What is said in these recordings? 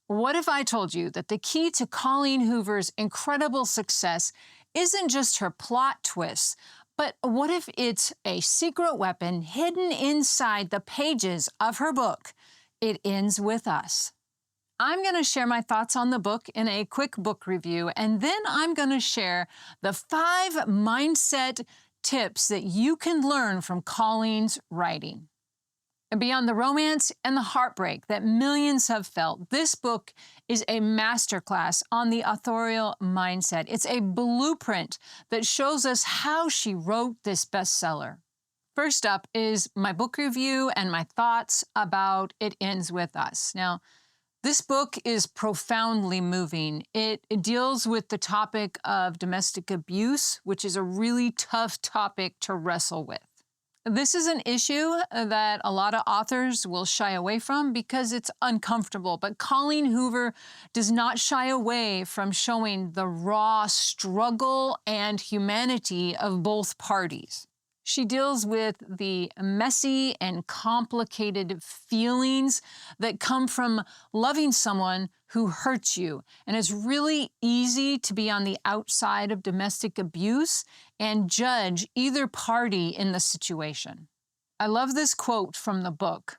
What if I told you that the key to Colleen Hoover's incredible success isn't just her plot twists, but what if it's a secret weapon hidden inside the pages of her book? It Ends With Us. I'm going to share my thoughts on the book in a quick book review, and then I'm going to share the 5 mindset tips that you can learn from Colleen's writing. And beyond the romance and the heartbreak that millions have felt, this book is a masterclass on the authorial mindset. It's a blueprint that shows us how she wrote this bestseller. First up is my book review and my thoughts about It Ends With Us. Now, this book is profoundly moving. It deals with the topic of domestic abuse, which is a really tough topic to wrestle with. This is an issue that a lot of authors will shy away from because it's uncomfortable, but Colleen Hoover does not shy away from showing the raw struggle and humanity of both parties. She deals with the messy and complicated feelings that come from loving someone who hurts you. And it's really easy to be on the outside of domestic abuse and judge either party in the situation. I love this quote from the book.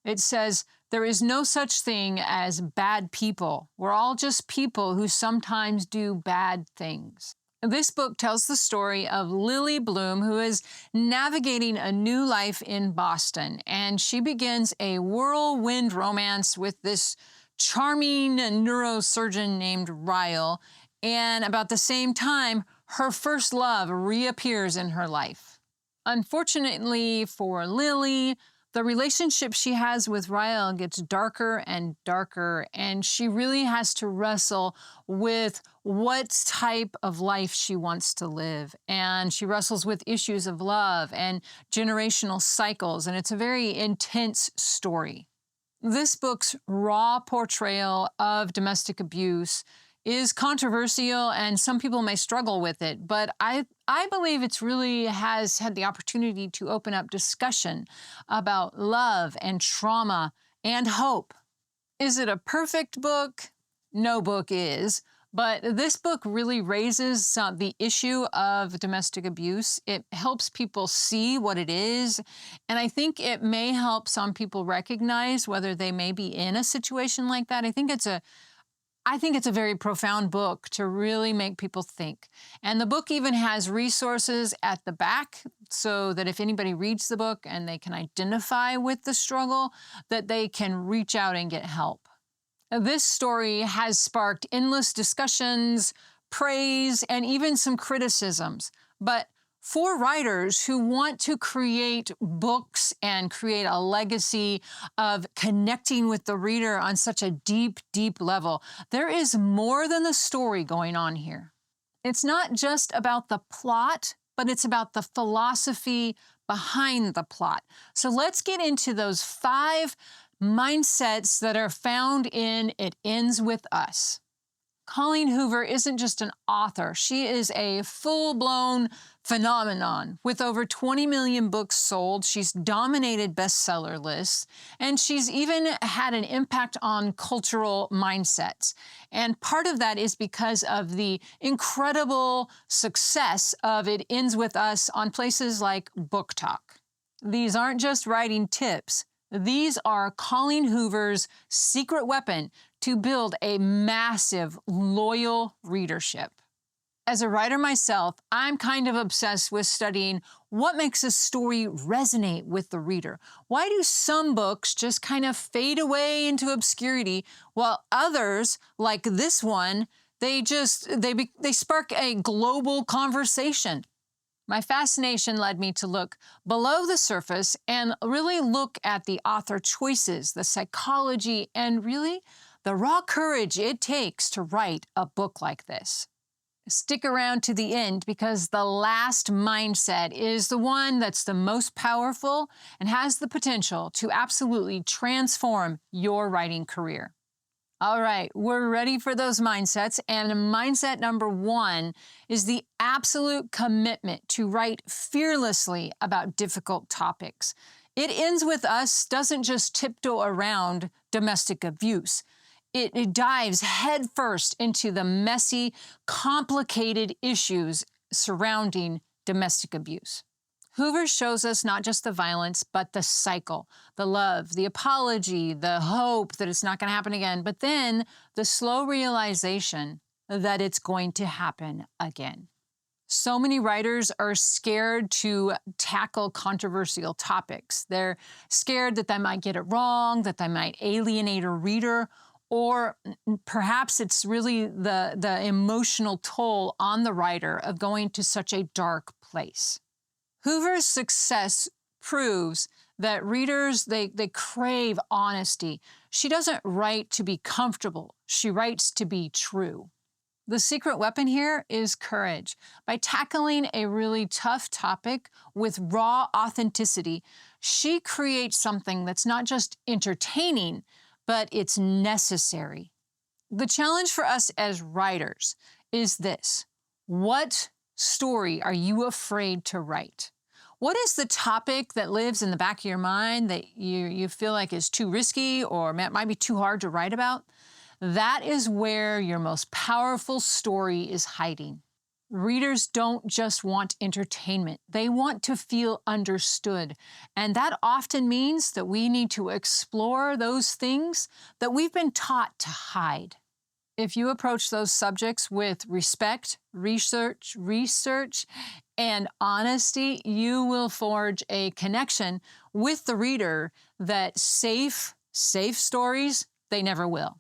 It says, "There is no such thing as bad people. We're all just people who sometimes do bad things." This book tells the story of Lily Bloom, who is navigating a new life in Boston, and she begins a whirlwind romance with this charming neurosurgeon named Ryle, and about the same time, her first love reappears in her life. Unfortunately for Lily, the relationship she has with Ryle gets darker and darker, and she really has to wrestle with what type of life she wants to live. And she wrestles with issues of love and generational cycles, and it's a very intense story. This book's raw portrayal of domestic abuse is controversial, and some people may struggle with it, but I believe it's really has had the opportunity to open up discussion about love and trauma and hope. Is it a perfect book? No book is, but this book really raises the issue of domestic abuse. It helps people see what it is, and I think it may help some people recognize whether they may be in a situation like that. I think it's a very profound book to really make people think. And the book even has resources at the back so that if anybody reads the book and they can identify with the struggle, that they can reach out and get help. This story has sparked endless discussions, praise, and even some criticisms. But for writers who want to create books and create a legacy of connecting with the reader on such a deep, deep level, there is more than the story going on here. It's not just about the plot, but it's about the philosophy behind the plot. So let's get into those 5 mindsets that are found in It Ends With Us. Colleen Hoover isn't just an author. She is a full-blown phenomenon. With over 20 million books sold, she's dominated bestseller lists, and she's even had an impact on cultural mindsets. And part of that is because of the incredible success of It Ends With Us on places like Book Talk. These aren't just writing tips. These are Colleen Hoover's secret weapon to build a massive, loyal readership. As a writer myself, I'm kind of obsessed with studying what makes a story resonate with the reader. Why do some books just kind of fade away into obscurity, while others, like this one, they spark a global conversation? My fascination led me to look below the surface and really look at the author choices, the psychology, and really the raw courage it takes to write a book like this. Stick around to the end because the last mindset is the one that's the most powerful and has the potential to absolutely transform your writing career. All right, we're ready for those mindsets. And mindset number 1 is the absolute commitment to write fearlessly about difficult topics. It Ends With Us doesn't just tiptoe around domestic abuse. It dives headfirst into the messy, complicated issues surrounding domestic abuse. Hoover shows us not just the violence, but the cycle, the love, the apology, the hope that it's not going to happen again, but then the slow realization that it's going to happen again. So many writers are scared to tackle controversial topics. They're scared that they might get it wrong, that they might alienate a reader, or perhaps it's really the emotional toll on the writer of going to such a dark place. Hoover's success proves that readers, they crave honesty. She doesn't write to be comfortable. She writes to be true. The secret weapon here is courage. By tackling a really tough topic with raw authenticity, she creates something that's not just entertaining, but it's necessary. The challenge for us as writers is this: what story are you afraid to write? What is the topic that lives in the back of your mind that you feel like is too risky or might be too hard to write about? That is where your most powerful story is hiding. Readers don't just want entertainment. They want to feel understood. And that often means that we need to explore those things that we've been taught to hide. If you approach those subjects with respect, research, and honesty, you will forge a connection with the reader that safe stories, they never will.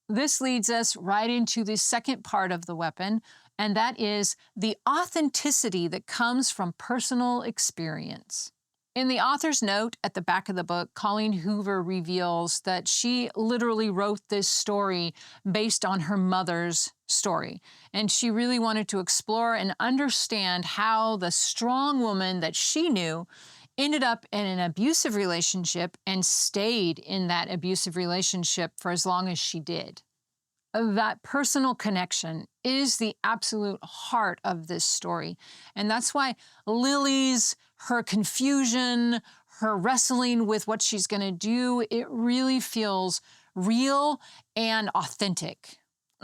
This leads us right into the second part of the weapon, and that is the authenticity that comes from personal experience. In the author's note at the back of the book, Colleen Hoover reveals that she literally wrote this story based on her mother's story. And she really wanted to explore and understand how the strong woman that she knew ended up in an abusive relationship and stayed in that abusive relationship for as long as she did. That personal connection is the absolute heart of this story. And that's why Lily's, her confusion, her wrestling with what she's going to do, it really feels real and authentic.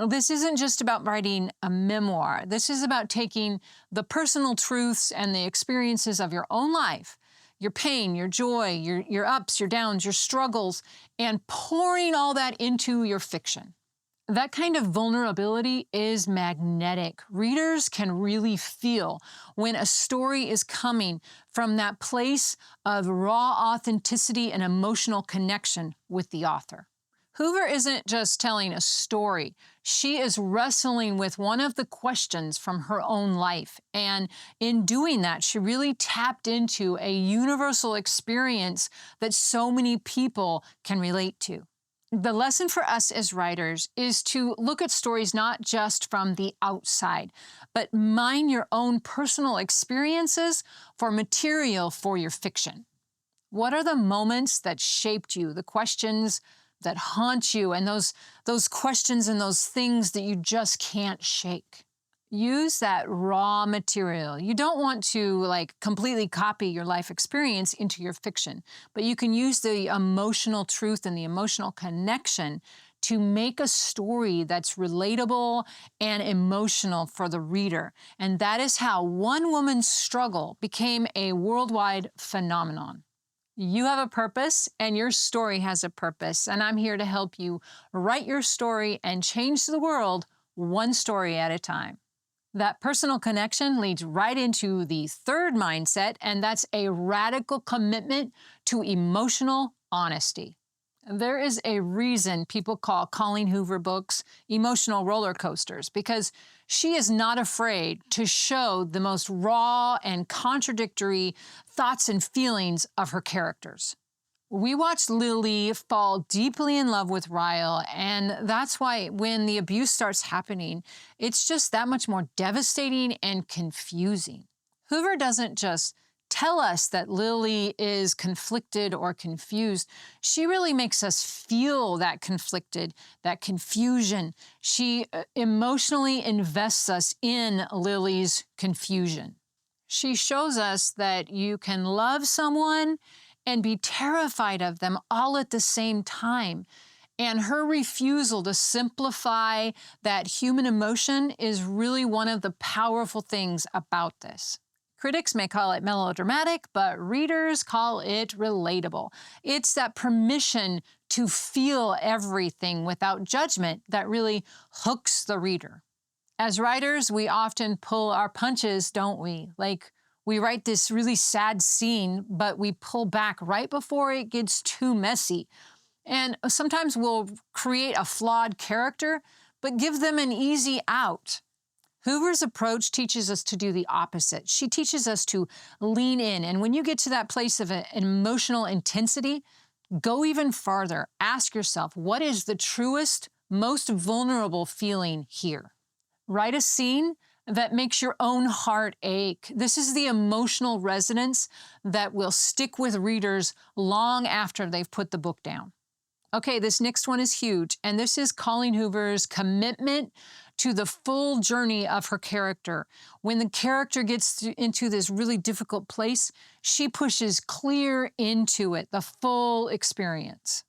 This isn't just about writing a memoir. This is about taking the personal truths and the experiences of your own life, your pain, your joy, your ups, your downs, your struggles, and pouring all that into your fiction. That kind of vulnerability is magnetic. Readers can really feel when a story is coming from that place of raw authenticity and emotional connection with the author. Hoover isn't just telling a story. She is wrestling with one of the questions from her own life. And in doing that, she really tapped into a universal experience that so many people can relate to. The lesson for us as writers is to look at stories not just from the outside, but mine your own personal experiences for material for your fiction. What are the moments that shaped you, the questions that haunt you, and those questions and those things that you just can't shake? Use that raw material. You don't want to completely copy your life experience into your fiction, but you can use the emotional truth and the emotional connection to make a story that's relatable and emotional for the reader. And that is how one woman's struggle became a worldwide phenomenon. You have a purpose, and your story has a purpose, and I'm here to help you write your story and change the world one story at a time. That personal connection leads right into the third mindset, and that's a radical commitment to emotional honesty. There is a reason people call Colleen Hoover books emotional roller coasters, because she is not afraid to show the most raw and contradictory thoughts and feelings of her characters. We watched Lily fall deeply in love with Ryle, and that's why when the abuse starts happening, it's just that much more devastating and confusing. Hoover doesn't just tell us that Lily is conflicted or confused. She really makes us feel that conflicted, that confusion. She emotionally invests us in Lily's confusion. She shows us that you can love someone and be terrified of them all at the same time. And her refusal to simplify that human emotion is really one of the powerful things about this. Critics may call it melodramatic, but readers call it relatable. It's that permission to feel everything without judgment that really hooks the reader. As writers, we often pull our punches, don't we? Like, we write this really sad scene, but we pull back right before it gets too messy. And sometimes we'll create a flawed character, but give them an easy out. Hoover's approach teaches us to do the opposite. She teaches us to lean in. And when you get to that place of an emotional intensity, go even farther. Ask yourself, what is the truest, most vulnerable feeling here? Write a scene that makes your own heart ache. This is the emotional resonance that will stick with readers long after they've put the book down. Okay, this next one is huge, and this is Colleen Hoover's commitment to the full journey of her character. When the character gets into this really difficult place, she pushes clear into it, the full experience.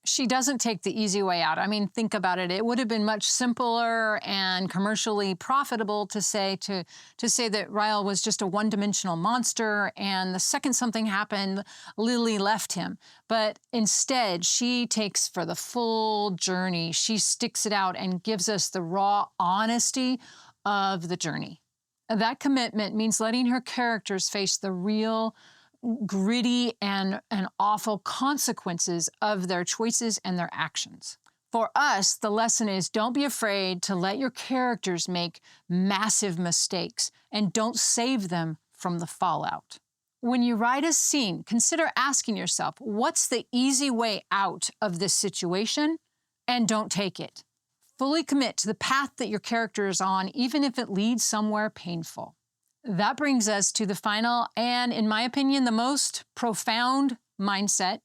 She doesn't take the easy way out. I mean, think about it. It would have been much simpler and commercially profitable to say that Ryle was just a one-dimensional monster, and the second something happened, Lily left him. But instead, she takes for the full journey. She sticks it out and gives us the raw honesty of the journey. That commitment means letting her characters face the real, gritty and awful consequences of their choices and their actions. For us, the lesson is don't be afraid to let your characters make massive mistakes, and don't save them from the fallout. When you write a scene, consider asking yourself, what's the easy way out of this situation? And don't take it. Fully commit to the path that your character is on, even if it leads somewhere painful. That brings us to the final and, in my opinion, the most profound mindset,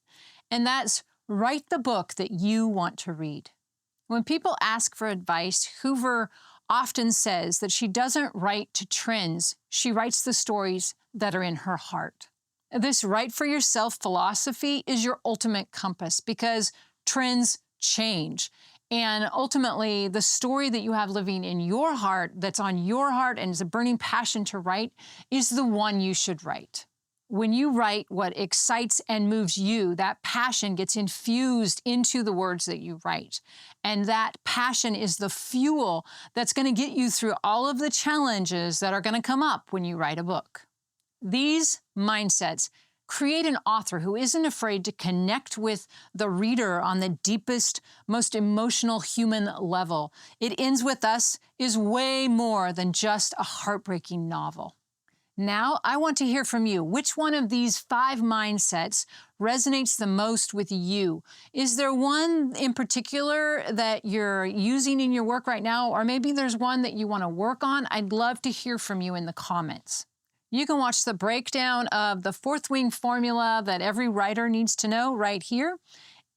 and that's write the book that you want to read. When people ask for advice, Hoover often says that she doesn't write to trends, she writes the stories that are in her heart. This write for yourself philosophy is your ultimate compass because trends change. And ultimately, the story that you have living in your heart, that's on your heart and is a burning passion to write, is the one you should write. When you write what excites and moves you, that passion gets infused into the words that you write. And that passion is the fuel that's going to get you through all of the challenges that are going to come up when you write a book. These mindsets create an author who isn't afraid to connect with the reader on the deepest, most emotional human level. It Ends With Us is way more than just a heartbreaking novel. Now, I want to hear from you. Which one of these 5 mindsets resonates the most with you? Is there one in particular that you're using in your work right now? Or maybe there's one that you want to work on? I'd love to hear from you in the comments. You can watch the breakdown of the 4th wing formula that every writer needs to know right here.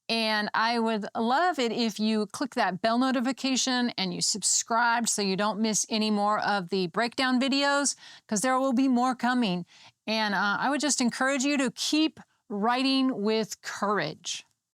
And I would love it if you click that bell notification and you subscribe so you don't miss any more of the breakdown videos, because there will be more coming. And I would just encourage you to keep writing with courage.